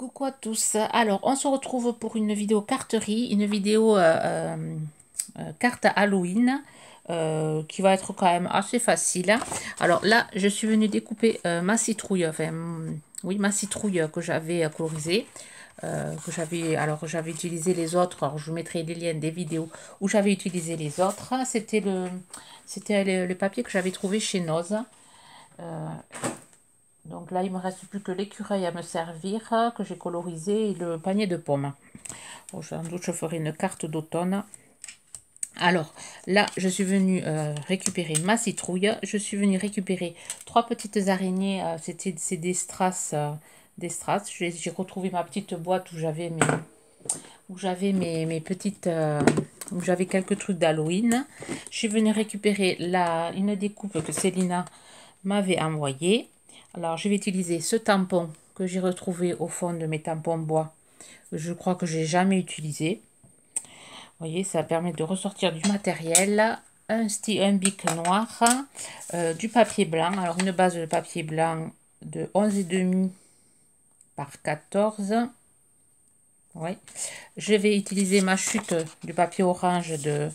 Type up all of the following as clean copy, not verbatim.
Coucou à tous. Alors, on se retrouve pour une vidéo carterie, une vidéo carte Halloween qui va être quand même assez facile. Alors là, je suis venue découper ma citrouille, oui, ma citrouille que j'avais colorisée. J'avais utilisé les autres. Alors, je vous mettrai les liens des vidéos où j'avais utilisé les autres. C'était le papier que j'avais trouvé chez Noz. Donc là, il me reste plus que l'écureuil à me servir, que j'ai colorisé, et le panier de pommes. Bon, sans doute, je ferai une carte d'automne. Alors, là, je suis venue récupérer ma citrouille. Je suis venue récupérer 3 petites araignées. C'est des strass. Des strass. J'ai retrouvé ma petite boîte où j'avais mes petites... où j'avais quelques trucs d'Halloween. Je suis venue récupérer une découpe que Célina m'avait envoyée. Alors, je vais utiliser ce tampon que j'ai retrouvé au fond de mes tampons bois. Je crois que je n'ai jamais utilisé. Vous voyez, ça permet de ressortir du matériel. Un bic noir, du papier blanc. Alors, une base de papier blanc de 11,5 par 14. Oui. Je vais utiliser ma chute du papier orange de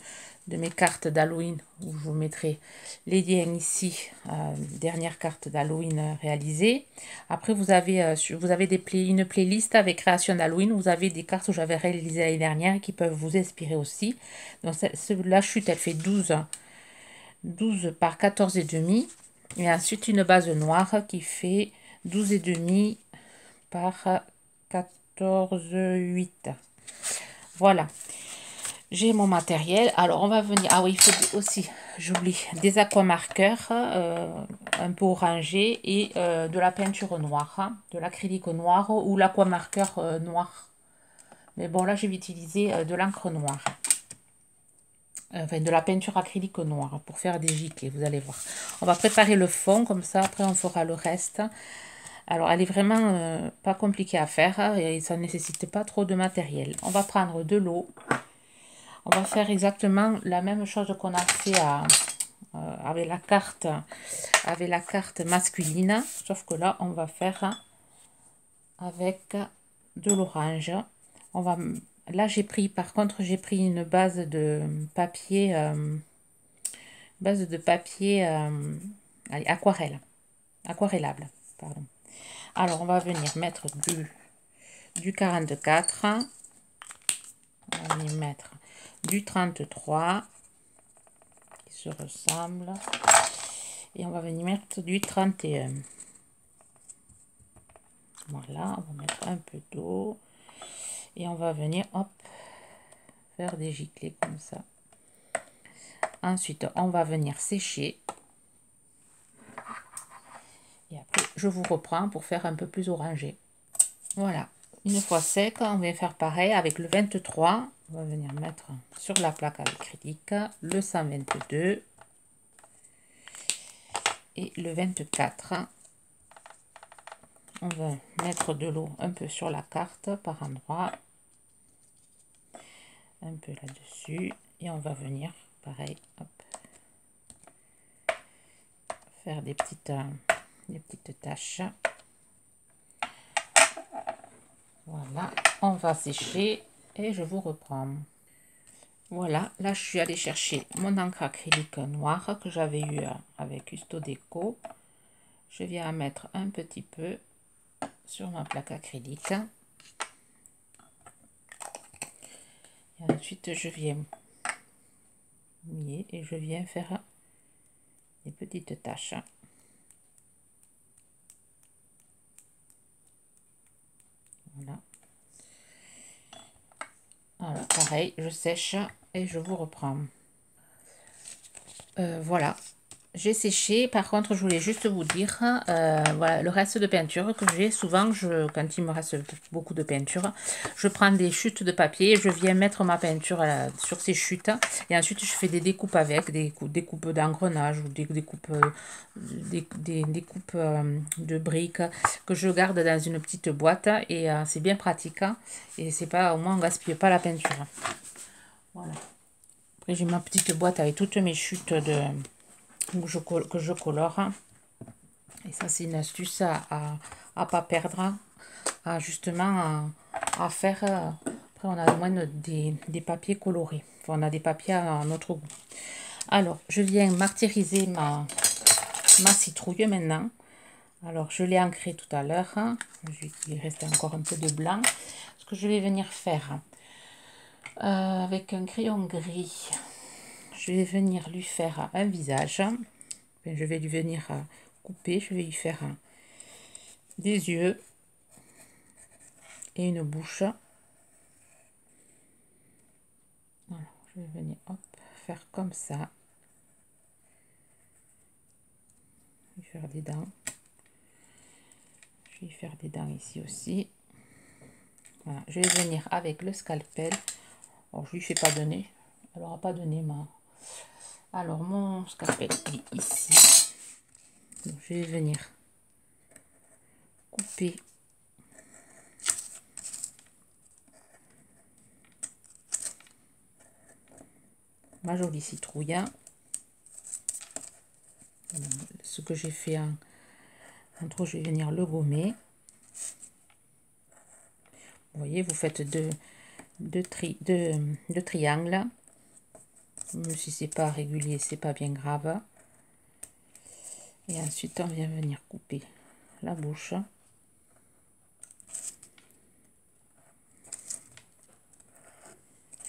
mes cartes d'Halloween, où je vous mettrai les liens ici, dernière carte d'Halloween réalisée. Après, vous avez une playlist avec création d'Halloween. Vous avez des cartes que j'avais réalisées l'année dernière qui peuvent vous inspirer aussi. Donc, la chute, elle fait 12 par 14,5. Et ensuite, une base noire qui fait 12,5 par 14,8. Voilà. J'ai mon matériel. Alors, on va venir... Ah oui, il faut aussi, j'oublie, des aquamarqueurs un peu orangés et de la peinture noire, de l'acrylique noir ou l'aquamarqueur noir. Mais bon, là, je vais utiliser de l'encre noire. Enfin, de la peinture acrylique noire pour faire des giclées, vous allez voir. On va préparer le fond, comme ça, après, on fera le reste. Alors, elle est vraiment pas compliquée à faire et ça ne nécessite pas trop de matériel. On va prendre de l'eau. On va faire exactement la même chose qu'on a fait avec la carte masculine, sauf que là, on va faire avec de l'orange. Là, par contre, j'ai pris une base de papier, aquarellable, pardon. Alors, on va venir mettre du 44, on va venir mettre du 33 qui se ressemble et on va venir mettre du 31. Voilà, on va mettre un peu d'eau et on va venir faire des giclées comme ça. Ensuite, on va venir sécher et après je vous reprends pour faire un peu plus orangé. Voilà, une fois sec, on va faire pareil avec le 23. On va venir mettre sur la plaque avec acrylique le 122 et le 24. On va mettre de l'eau un peu sur la carte par endroit, un peu là-dessus, et on va venir pareil, faire des petites taches. Voilà, on va sécher et je vous reprends. Voilà, là je suis allée chercher mon encre acrylique noire que j'avais eu avec Custo Déco. Je viens en mettre un petit peu sur ma plaque acrylique. Et ensuite je viens mouiller et je viens faire des petites taches. Voilà. Alors pareil, je sèche et je vous reprends. Voilà, j'ai séché. Par contre, je voulais juste vous dire, voilà, le reste de peinture que j'ai, souvent, quand il me reste beaucoup de peinture, je prends des chutes de papier, je viens mettre ma peinture sur ces chutes, et ensuite je fais des découpes avec, des découpes d'engrenage ou des découpes, de briques que je garde dans une petite boîte, et c'est bien pratique, et c'est pas, au moins on gaspille pas la peinture. Voilà. Après, j'ai ma petite boîte avec toutes mes chutes que je colore. Et ça, c'est une astuce à pas perdre, justement à faire. Après, on a moins des papiers colorés. Enfin, on a des papiers à notre goût. Alors, je viens martyriser ma citrouille maintenant. Alors, je l'ai ancrée tout à l'heure. Il reste encore un peu de blanc. Ce que je vais venir faire avec un crayon gris, je vais venir lui faire un visage. Enfin, je vais lui venir couper. Je vais lui faire des yeux et une bouche. Voilà, je vais venir faire comme ça. Je vais faire des dents. Je vais faire des dents ici aussi. Voilà, je vais venir avec le scalpel. Oh, je lui fais pas donner. Elle n'aura pas donné Alors, mon scalpel est ici. Donc, je vais venir couper ma jolie citrouille. Ce que j'ai fait en trop, je vais venir le gommer. Vous voyez, vous faites deux triangles. Même si c'est pas régulier, c'est pas bien grave. Et ensuite, on vient venir couper la bouche.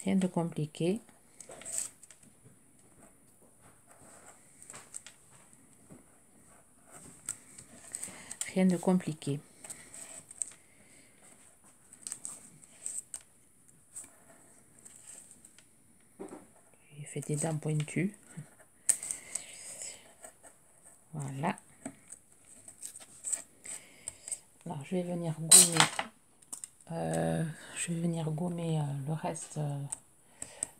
Rien de compliqué. Rien de compliqué. J'ai fait des dents pointues. Voilà. Alors, je vais venir gommer, le reste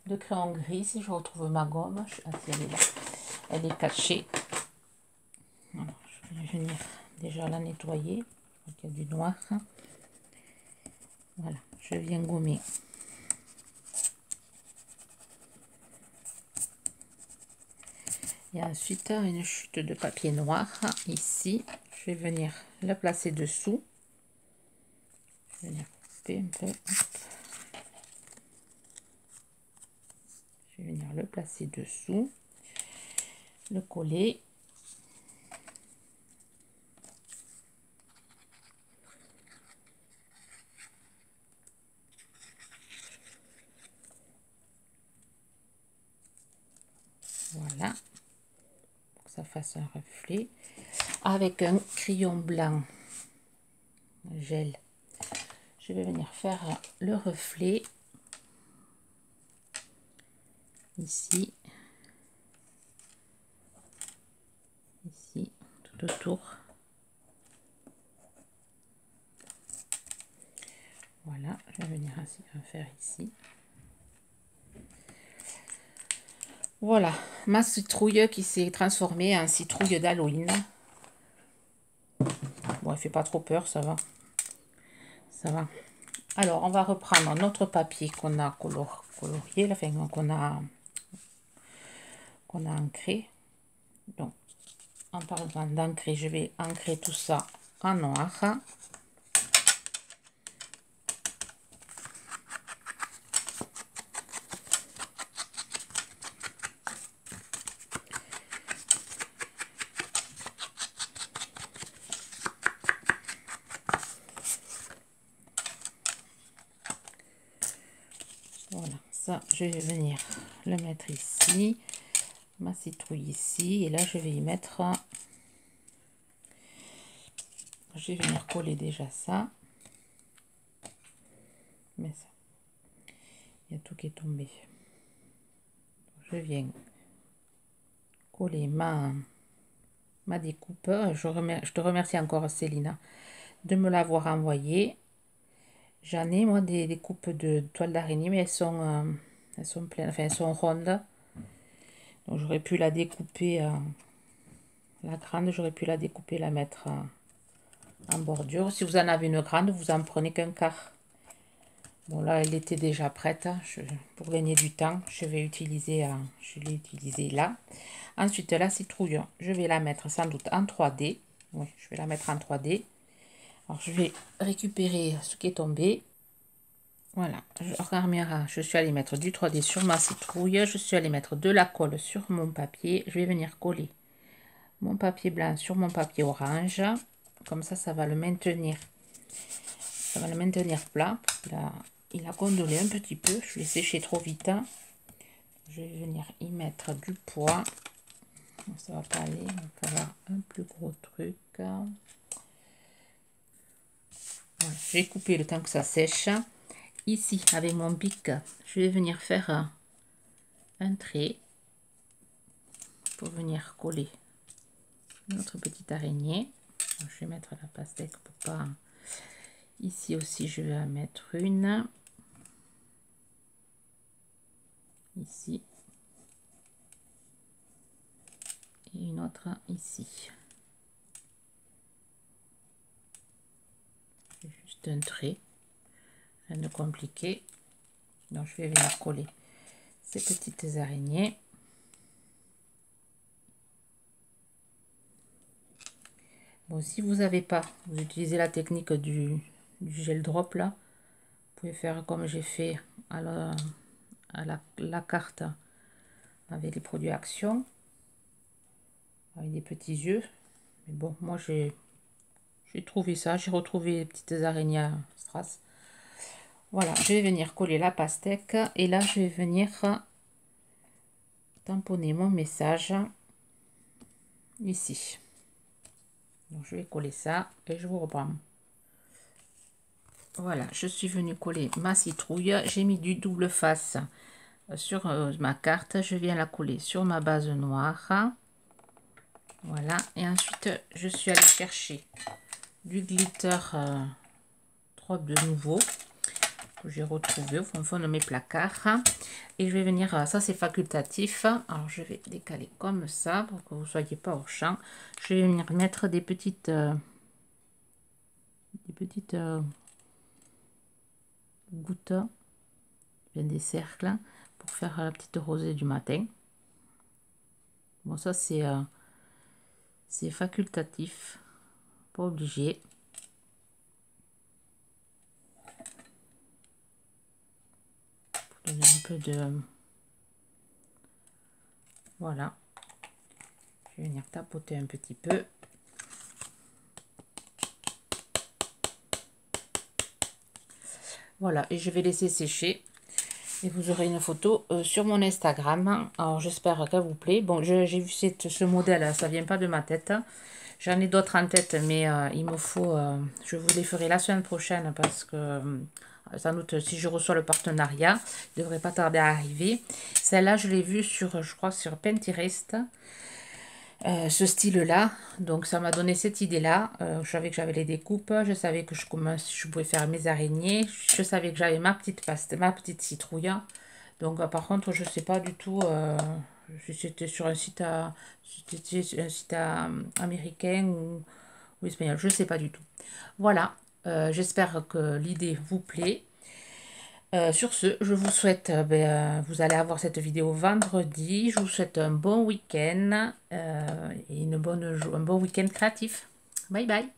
de crayon gris. Si je retrouve ma gomme, elle est là. Elle est cachée. Alors, je vais venir déjà la nettoyer. Il y a du noir. Voilà, je viens gommer. Et ensuite, une chute de papier noir ici. Je vais venir la placer dessous. Je vais venir couper un peu. Hop. Je vais venir le placer dessous. Le coller. Voilà. Pour que ça fasse un reflet. Avec un crayon blanc gel, je vais venir faire le reflet ici, tout autour. Voilà, je vais venir ainsi faire ici. Voilà, ma citrouille qui s'est transformée en citrouille d'Halloween. Bon, elle fait pas trop peur, ça va. Ça va. Alors, on va reprendre notre papier qu'on a colorié, enfin, qu'on a ancré. Donc, en parlant d'ancrer, je vais ancrer tout ça en noir. Voilà, ça, je vais venir le mettre ici, ma citrouille ici, et là, je vais y mettre, je vais venir coller déjà ça, mais ça, il y a tout qui est tombé. Je viens coller ma découpe. Je te remercie encore, Célina, de me l'avoir envoyé. J'en ai, moi, des coupes de toile d'araignée, mais elles sont pleines, enfin, elles sont rondes. Donc, j'aurais pu la découper, la grande, j'aurais pu la découper, la mettre en bordure. Si vous en avez une grande, vous en prenez qu'un quart. Bon, là, elle était déjà prête. Pour gagner du temps, je l'ai utilisée là. Ensuite, la citrouille, je vais la mettre sans doute en 3D. Oui, je vais la mettre en 3D. Alors, je vais récupérer ce qui est tombé. Voilà, je suis allée mettre du 3D sur ma citrouille. Je suis allée mettre de la colle sur mon papier. Je vais venir coller mon papier blanc sur mon papier orange. Comme ça va le maintenir. Ça va le maintenir plat. Là, il a gondolé un petit peu. Je l'ai séché trop vite. Je vais venir y mettre du poids. Ça va pas aller. Il va falloir un plus gros truc. Voilà. J'ai coupé le temps que ça sèche. Ici, avec mon bic, je vais venir faire un trait pour venir coller notre petite araignée. Alors, je vais mettre la pastèque pour pas... Ici aussi, je vais en mettre une. Ici. Et une autre ici. Juste un trait. Rien de compliqué. Donc, je vais venir coller ces petites araignées. Bon, si vous n'avez pas, vous utilisez la technique du gel drop là. Vous pouvez faire comme j'ai fait à la carte avec les produits Action. Avec des petits yeux. Mais bon, moi j'ai trouvé ça. J'ai retrouvé les petites araignées strass. Voilà, je vais venir coller la pastèque. Et là, je vais venir tamponner mon message ici. Donc, je vais coller ça et je vous reprends. Voilà, je suis venue coller ma citrouille. J'ai mis du double face sur ma carte. Je viens la coller sur ma base noire. Voilà, et ensuite, je suis allée chercher du glitter Drop de nouveau que j'ai retrouvé au fond de mes placards. Et je vais venir, ça c'est facultatif. Alors, je vais décaler comme ça pour que vous ne soyez pas hors champ. Je vais venir mettre des petites gouttes, bien des cercles pour faire la petite rosée du matin. Bon, ça c'est facultatif, pas obligé. Pour donner un peu de... Voilà. Je vais venir tapoter un petit peu. Voilà, et je vais laisser sécher. Et vous aurez une photo sur mon Instagram. Alors, j'espère qu'elle vous plaît. Bon, j'ai vu ce modèle, ça vient pas de ma tête. J'en ai d'autres en tête, mais il me faut... je vous les ferai la semaine prochaine parce que... sans doute, si je reçois le partenariat, il ne devrait pas tarder à arriver. Celle-là, je l'ai vue sur, je crois, sur Pinterest. Ce style-là. Donc, ça m'a donné cette idée-là. Je savais que j'avais les découpes. Je savais que je pouvais faire mes araignées. Je savais que j'avais ma petite citrouille. Donc, par contre, je ne sais pas du tout... c'était sur un site, américain ou espagnol. Je ne sais pas du tout. Voilà. J'espère que l'idée vous plaît. Sur ce, je vous souhaite, vous allez avoir cette vidéo vendredi. Je vous souhaite un bon week-end et un bon week-end créatif. Bye bye.